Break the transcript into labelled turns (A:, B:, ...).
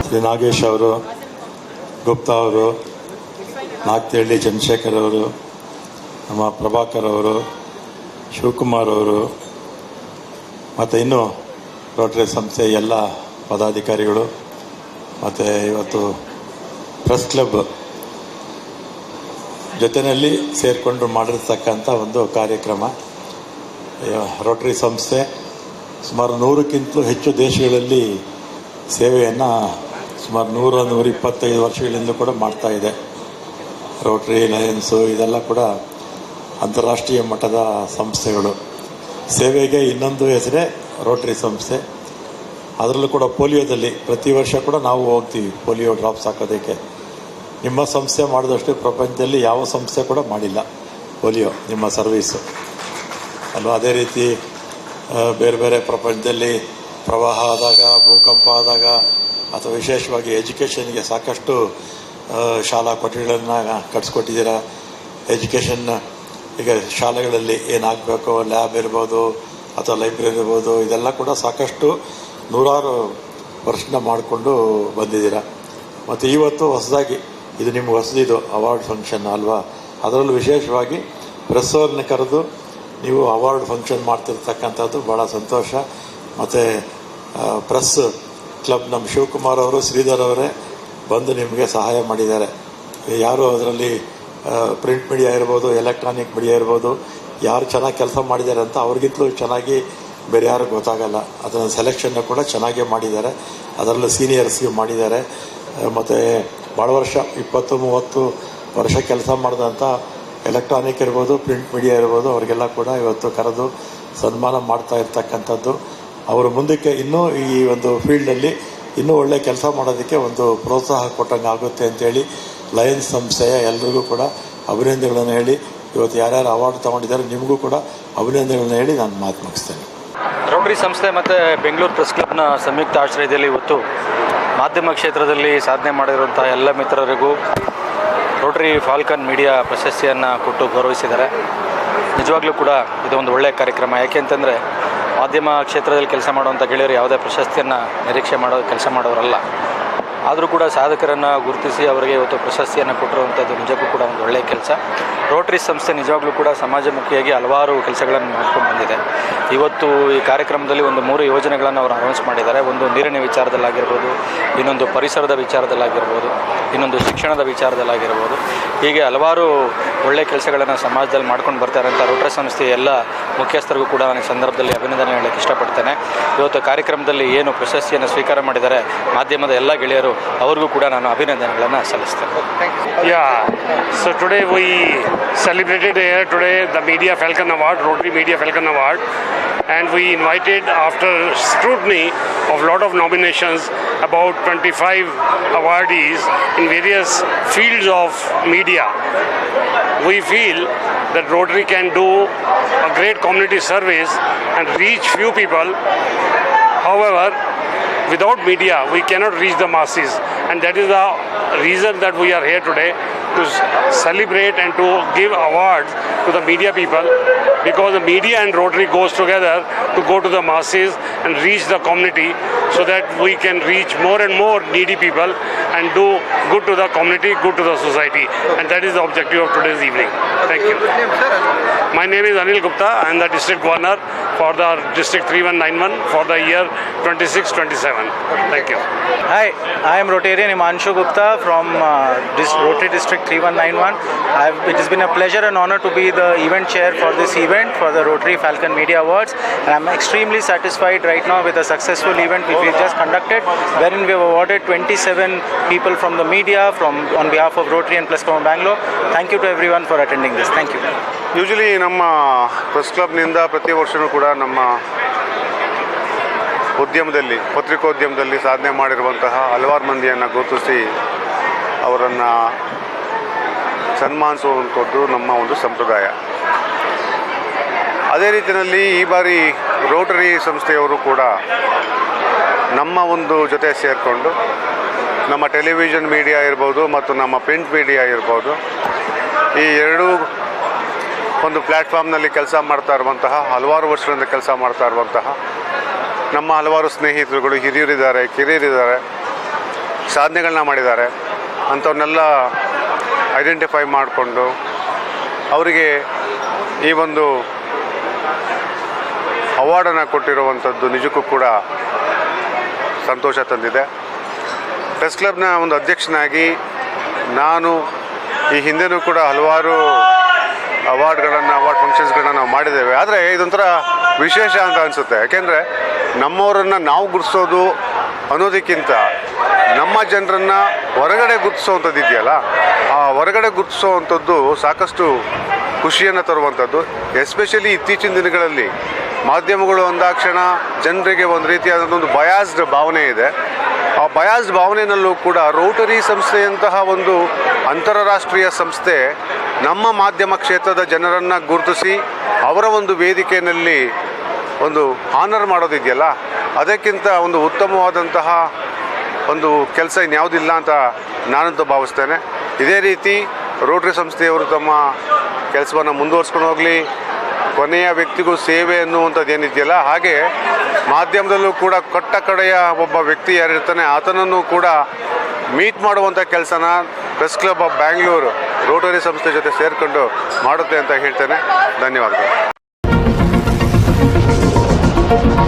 A: ಶ್ರೀ ನಾಗೇಶ್ ಅವರು, ಗುಪ್ತಾ ಅವರು, ನಾಗ್ತಿಹಳ್ಳಿ ಚಂದ್ರಶೇಖರ್ ಅವರು, ನಮ್ಮ ಪ್ರಭಾಕರ್ ಅವರು, ಶಿವಕುಮಾರ್ ಅವರು ಮತ್ತು ಇನ್ನೂ ರೋಟರಿ ಸಂಸ್ಥೆ ಎಲ್ಲ ಪದಾಧಿಕಾರಿಗಳು ಮತ್ತು ಇವತ್ತು ಪ್ರೆಸ್ ಕ್ಲಬ್ ಜೊತೆಯಲ್ಲಿ ಸೇರಿಕೊಂಡು ಮಾಡಿರ್ತಕ್ಕಂಥ ಒಂದು ಕಾರ್ಯಕ್ರಮ. ರೋಟರಿ ಸಂಸ್ಥೆ ಸುಮಾರು 100ಕ್ಕಿಂತಲೂ ಹೆಚ್ಚು ದೇಶಗಳಲ್ಲಿ ಸೇವೆಯನ್ನು ಸುಮಾರು 100-125 ವರ್ಷಗಳಿಂದ ಕೂಡ ಮಾಡ್ತಾ ಇದೆ. ರೋಟರಿ, ಲಯನ್ಸು ಇದೆಲ್ಲ ಕೂಡ ಅಂತಾರಾಷ್ಟ್ರೀಯ ಮಟ್ಟದ ಸಂಸ್ಥೆಗಳು. ಸೇವೆಗೆ ಇನ್ನೊಂದು ಹೆಸರೇ ರೋಟರಿ ಸಂಸ್ಥೆ. ಅದರಲ್ಲೂ ಕೂಡ ಪೋಲಿಯೋದಲ್ಲಿ ಪ್ರತಿ ವರ್ಷ ಕೂಡ ನಾವು ಹೋಗ್ತೀವಿ ಪೋಲಿಯೋ ಡ್ರಾಪ್ಸ್ ಹಾಕೋದಕ್ಕೆ. ನಿಮ್ಮ ಸಂಸ್ಥೆ ಮಾಡಿದಷ್ಟು ಪ್ರಪಂಚದಲ್ಲಿ ಯಾವ ಸಂಸ್ಥೆ ಕೂಡ ಮಾಡಿಲ್ಲ ಪೋಲಿಯೋ, ನಿಮ್ಮ ಸರ್ವೀಸು ಅಲ್ವಾ. ಅದೇ ರೀತಿ ಬೇರೆ ಬೇರೆ ಪ್ರಪಂಚದಲ್ಲಿ ಪ್ರವಾಹ ಆದಾಗ, ಭೂಕಂಪ ಆದಾಗ ಅಥವಾ ವಿಶೇಷವಾಗಿ ಎಜುಕೇಷನ್ಗೆ ಸಾಕಷ್ಟು ಶಾಲಾ ಕೊಠಡಿಗಳನ್ನು ಕಟ್ಸ್ಕೊಟ್ಟಿದ್ದೀರಾ. ಎಜುಕೇಷನ್ ಈಗ ಶಾಲೆಗಳಲ್ಲಿ ಏನಾಗಬೇಕು, ಲ್ಯಾಬ್ ಇರ್ಬೋದು ಅಥವಾ ಲೈಬ್ರರಿ ಇರ್ಬೋದು, ಇದೆಲ್ಲ ಕೂಡ ಸಾಕಷ್ಟು ನೂರಾರು ವರ್ಷನ ಮಾಡಿಕೊಂಡು ಬಂದಿದ್ದೀರಾ. ಮತ್ತು ಇವತ್ತು ಹೊಸದಾಗಿ ಇದು ನಿಮ್ಗೆ ಹೊಸದಿದು ಅವಾರ್ಡ್ ಫಂಕ್ಷನ್ ಅಲ್ವಾ. ಅದರಲ್ಲೂ ವಿಶೇಷವಾಗಿ ಪ್ರೆಸ್ ಅವ್ರನ್ನ ಕರೆದು ನೀವು ಅವಾರ್ಡ್ ಫಂಕ್ಷನ್ ಮಾಡ್ತಿರ್ತಕ್ಕಂಥದ್ದು ಭಾಳ ಸಂತೋಷ. ಮತ್ತು ಪ್ರೆಸ್ ಕ್ಲಬ್ ನಮ್ಮ ಶಿವಕುಮಾರ್ ಅವರು, ಶ್ರೀಧರ್ ಅವರೇ ಬಂದು ನಿಮಗೆ ಸಹಾಯ ಮಾಡಿದ್ದಾರೆ. ಯಾರು ಅದರಲ್ಲಿ ಪ್ರಿಂಟ್ ಮೀಡಿಯಾ ಇರ್ಬೋದು, ಎಲೆಕ್ಟ್ರಾನಿಕ್ ಮೀಡಿಯಾ ಇರ್ಬೋದು, ಯಾರು ಚೆನ್ನಾಗಿ ಕೆಲಸ ಮಾಡಿದ್ದಾರೆ ಅಂತ ಅವ್ರಿಗಿಂತಲೂ ಚೆನ್ನಾಗಿ ಬೇರೆ ಯಾರು ಗೊತ್ತಾಗಲ್ಲ. ಅದನ್ನು ಸೆಲೆಕ್ಷನ್ನ ಕೂಡ ಚೆನ್ನಾಗೇ ಮಾಡಿದ್ದಾರೆ. ಅದರಲ್ಲೂ ಸೀನಿಯರ್ಸ್ಗೆ ಮಾಡಿದ್ದಾರೆ. ಮತ್ತು ಭಾಳ ವರ್ಷ 20-30 ವರ್ಷ ಕೆಲಸ ಮಾಡಿದಂಥ ಎಲೆಕ್ಟ್ರಾನಿಕ್ ಇರ್ಬೋದು, ಪ್ರಿಂಟ್ ಮೀಡಿಯಾ ಇರ್ಬೋದು, ಅವರಿಗೆಲ್ಲ ಕೂಡ ಇವತ್ತು ಕರೆದು ಸನ್ಮಾನ ಮಾಡ್ತಾ ಇರ್ತಕ್ಕಂಥದ್ದು. ಅವರು ಮುಂದಕ್ಕೆ ಇನ್ನೂ ಈ ಒಂದು ಫೀಲ್ಡಲ್ಲಿ ಇನ್ನೂ ಒಳ್ಳೆ ಕೆಲಸ ಮಾಡೋದಕ್ಕೆ ಒಂದು ಪ್ರೋತ್ಸಾಹ ಕೊಟ್ಟಂಗೆ ಆಗುತ್ತೆ ಅಂತೇಳಿ ಲಯನ್ಸ್ ಸಂಸ್ಥೆಯ ಎಲ್ರಿಗೂ ಕೂಡ ಅಭಿನಂದನೆಗಳನ್ನು ಹೇಳಿ, ಇವತ್ತು ಯಾರ್ಯಾರು ಅವಾರ್ಡ್ ತೊಗೊಂಡಿದ್ದಾರೆ ನಿಮಗೂ ಕೂಡ ಅಭಿನಂದನೆಗಳನ್ನು ಹೇಳಿ ನಾನು ಮಾತು ಮುಗಿಸ್ತೇನೆ.
B: ರೋಟರಿ ಸಂಸ್ಥೆ ಮತ್ತು ಬೆಂಗಳೂರು ಪ್ರೆಸ್ ಕ್ಲಬ್ನ ಸಂಯುಕ್ತ ಆಶ್ರಯದಲ್ಲಿ ಇವತ್ತು ಮಾಧ್ಯಮ ಕ್ಷೇತ್ರದಲ್ಲಿ ಸಾಧನೆ ಮಾಡಿರುವಂಥ ಎಲ್ಲ ಮಿತ್ರರಿಗೂ ರೋಟರಿ ಫಾಲ್ಕನ್ ಮೀಡಿಯಾ ಪ್ರಶಸ್ತಿಯನ್ನು ಕೊಟ್ಟು ಗೌರವಿಸಿದ್ದಾರೆ. ನಿಜವಾಗ್ಲೂ ಕೂಡ ಇದೊಂದು ಒಳ್ಳೆಯ ಕಾರ್ಯಕ್ರಮ. ಯಾಕೆ ಅಂತಂದರೆ ಮಾಧ್ಯಮ ಕ್ಷೇತ್ರದಲ್ಲಿ ಕೆಲಸ ಮಾಡುವಂಥ ಗೆಳೆಯರು ಯಾವುದೇ ಪ್ರಶಸ್ತಿಯನ್ನು ನಿರೀಕ್ಷೆ ಕೆಲಸ ಮಾಡೋರಲ್ಲ. ಆದರೂ ಕೂಡ ಸಾಧಕರನ್ನು ಗುರುತಿಸಿ ಅವರಿಗೆ ಇವತ್ತು ಪ್ರಶಸ್ತಿಯನ್ನು ಕೊಟ್ಟಿರುವಂಥದ್ದು ನಿಜಕ್ಕೂ ಕೂಡ ಒಂದು ಒಳ್ಳೆಯ ಕೆಲಸ. ರೋಟರಿ ಸಂಸ್ಥೆ ನಿಜವಾಗ್ಲೂ ಕೂಡ ಸಮಾಜಮುಖಿಯಾಗಿ ಹಲವಾರು ಕೆಲಸಗಳನ್ನು ಮಾಡ್ಕೊಂಡು ಬಂದಿದೆ. ಇವತ್ತು ಈ ಕಾರ್ಯಕ್ರಮದಲ್ಲಿ ಒಂದು 3 ಯೋಜನೆಗಳನ್ನು ಅವರು ಅನೌನ್ಸ್ ಮಾಡಿದ್ದಾರೆ. ಒಂದು ನೀರಿನ ವಿಚಾರದಲ್ಲಾಗಿರ್ಬೋದು, ಇನ್ನೊಂದು ಪರಿಸರದ ವಿಚಾರದಲ್ಲಾಗಿರ್ಬೋದು, ಇನ್ನೊಂದು ಶಿಕ್ಷಣದ ವಿಚಾರದಲ್ಲಾಗಿರ್ಬೋದು. ಹೀಗೆ ಹಲವಾರು ಒಳ್ಳೆಯ ಕೆಲಸಗಳನ್ನು ಸಮಾಜದಲ್ಲಿ ಮಾಡ್ಕೊಂಡು ಬರ್ತಾರಂಥ ರೋಟರಿ ಸಂಸ್ಥೆಯ ಎಲ್ಲ ಮುಖ್ಯಸ್ಥರಿಗೂ ಕೂಡ ನಾನು ಈ ಸಂದರ್ಭದಲ್ಲಿ ಅಭಿನಂದನೆ ಹೇಳಕ್ಕೆ ಇಷ್ಟಪಡ್ತೇನೆ. ಇವತ್ತು ಕಾರ್ಯಕ್ರಮದಲ್ಲಿ ಏನು ಪ್ರಶಸ್ತಿಯನ್ನು ಸ್ವೀಕಾರ ಮಾಡಿದ್ದಾರೆ ಮಾಧ್ಯಮದ ಎಲ್ಲ ಗೆಳೆಯರು, ಅವ್ರಿಗೂ ಕೂಡ ನಾನು ಅಭಿನಂದನೆಗಳನ್ನು ಸಲ್ಲಿಸ್ತೇನೆ.
C: So today we celebrated here today the Media Falcon Award, Rotary Media Falcon Award, and we invited, after scrutiny of lot of nominations, about 25 awardees in various fields of media. We feel that Rotary can do a great community service and reach few people. However, without media we cannot reach the masses, and that is the reason that we are here today, to celebrate and to give awards to the media people, because the media and Rotary goes together to go to the masses and reach the community, so that we can reach more and more needy people and do good to the community, good to the society, and that is the objective of today's evening. Thank you. My name is Anil Gupta. I am the district governor for the district 3191 for the year 26-27. Thank you.
D: Hi, I am Rotarian Himanshu Gupta from Rotary District 3191. It has been a pleasure and honor to be the event chair for this event for the Rotary Falcon Media Awards, and I am extremely satisfied right now with the successful event which we just conducted, wherein we have awarded 27 people from the media on behalf of Rotary and Plus Club Bangalore. Thank you to everyone for attending this. Thank you.
E: Usually ನಮ್ಮ press ಕ್ಲಬ್ನಿಂದ ಪ್ರತಿ ವರ್ಷವೂ ಕೂಡ ನಮ್ಮ ಉದ್ಯಮದಲ್ಲಿ, ಪತ್ರಿಕೋದ್ಯಮದಲ್ಲಿ ಸಾಧನೆ ಮಾಡಿರುವಂತಹ ಹಲವಾರು ಮಂದಿಯನ್ನು ಗುರುತಿಸಿ ಅವರನ್ನು ಸನ್ಮಾನಿಸುವಂಥದ್ದು ನಮ್ಮ ಒಂದು ಸಂಪ್ರದಾಯ. ಅದೇ ರೀತಿಯಲ್ಲಿ ಈ ಬಾರಿ ರೋಟರಿ ಸಂಸ್ಥೆಯವರು ಕೂಡ ನಮ್ಮ ಒಂದು ಜೊತೆ ಸೇರಿಕೊಂಡು ನಮ್ಮ ಟೆಲಿವಿಷನ್ ಮೀಡಿಯಾ ಇರ್ಬೋದು ಮತ್ತು ನಮ್ಮ ಪ್ರಿಂಟ್ ಮೀಡಿಯಾ ಇರ್ಬೋದು, ಈ ಎರಡೂ ಒಂದು ಪ್ಲ್ಯಾಟ್ಫಾರ್ಮ್ನಲ್ಲಿ ಕೆಲಸ ಮಾಡ್ತಾ ಇರುವಂತಹ, ಹಲವಾರು ವರ್ಷಗಳಿಂದ ಕೆಲಸ ಮಾಡ್ತಾ ಇರುವಂತಹ ನಮ್ಮ ಹಲವಾರು ಸ್ನೇಹಿತರುಗಳು, ಹಿರಿಯರಿದ್ದಾರೆ, ಕಿರಿಯರಿದ್ದಾರೆ. ಸಾಧನೆಗಳನ್ನ ಮಾಡಿದ್ದಾರೆ ಅಂಥವನ್ನೆಲ್ಲ ಐಡೆಂಟಿಫೈ ಮಾಡಿಕೊಂಡು ಅವರಿಗೆ ಈ ಒಂದು ಅವಾರ್ಡನ್ನು ಕೊಟ್ಟಿರುವಂಥದ್ದು ನಿಜಕ್ಕೂ ಕೂಡ ಸಂತೋಷ ತಂದಿದೆ. ಪ್ರೆಸ್ ಕ್ಲಬ್ನ ಒಂದು ಅಧ್ಯಕ್ಷನಾಗಿ ನಾನು ಈ ಹಿಂದೆನೂ ಕೂಡ ಹಲವಾರು ಅವಾರ್ಡ್ ಫಂಕ್ಷನ್ಸ್ಗಳನ್ನ ನಾವು ಮಾಡಿದ್ದೇವೆ. ಆದರೆ ಇದೊಂಥರ ವಿಶೇಷ ಅಂತ ಅನಿಸುತ್ತೆ. ಯಾಕೆಂದರೆ ನಮ್ಮವರನ್ನು ನಾವು ಗುರುತಿಸೋದು ಅನ್ನೋದಕ್ಕಿಂತ ನಮ್ಮ ಜನರನ್ನು ಹೊರಗಡೆ ಗುರುತಿಸೋವಂಥದ್ದು ಇದೆಯಲ್ಲ, ಆ ಹೊರಗಡೆ ಗುರುತಿಸೋವಂಥದ್ದು ಸಾಕಷ್ಟು ಖುಷಿಯನ್ನು ತರುವಂಥದ್ದು. ಎಸ್ಪೆಷಲಿ ಇತ್ತೀಚಿನ ದಿನಗಳಲ್ಲಿ ಮಾಧ್ಯಮಗಳು ಅಂದಾಕ್ಷಣ ಜನರಿಗೆ ಒಂದು ರೀತಿಯಾದ ಒಂದು ಬಯಾಸ್ಡ್ ಭಾವನೆ ಇದೆ. ಆ ಬಯಾಸ್ಡ್ ಭಾವನೆಯಲ್ಲೂ ಕೂಡ ರೋಟರಿ ಸಂಸ್ಥೆಯಂತಹ ಒಂದು ಅಂತಾರಾಷ್ಟ್ರೀಯ ಸಂಸ್ಥೆ ನಮ್ಮ ಮಾಧ್ಯಮ ಕ್ಷೇತ್ರದ ಜನರನ್ನು ಗುರುತಿಸಿ ಅವರ ಒಂದು ವೇದಿಕೆಯಲ್ಲಿ ಒಂದು ಆನರ್ ಮಾಡೋದಿದೆಯಲ್ಲ, ಅದಕ್ಕಿಂತ ಒಂದು ಉತ್ತಮವಾದಂತಹ ಒಂದು ಕೆಲಸ ಇನ್ಯಾವುದಿಲ್ಲ ಅಂತ ನಾನಂತೂ ಭಾವಿಸ್ತೇನೆ. ಇದೇ ರೀತಿ ರೋಟರಿ ಸಂಸ್ಥೆಯವರು ತಮ್ಮ ಕೆಲಸವನ್ನು ಮುಂದುವರ್ಸ್ಕೊಂಡು ಹೋಗಲಿ. ಕೊನೆಯ ವ್ಯಕ್ತಿಗೂ ಸೇವೆ ಅನ್ನುವಂಥದ್ದು ಏನಿದೆಯಲ್ಲ, ಹಾಗೆ ಮಾಧ್ಯಮದಲ್ಲೂ ಕೂಡ ಕಟ್ಟ ಕಡೆಯ ಒಬ್ಬ ವ್ಯಕ್ತಿ ಯಾರಿರ್ತಾನೆ ಆತನನ್ನು ಕೂಡ ಮೀಟ್ ಮಾಡುವಂಥ ಕೆಲಸನ press club of Bangalore Rotary ಸಂಸ್ಥೆ ಜೊತೆ ಸೇರಿಕೊಂಡು ಮಾಡುತ್ತೆ ಅಂತ ಹೇಳ್ತೇನೆ. ಧನ್ಯವಾದಗಳು.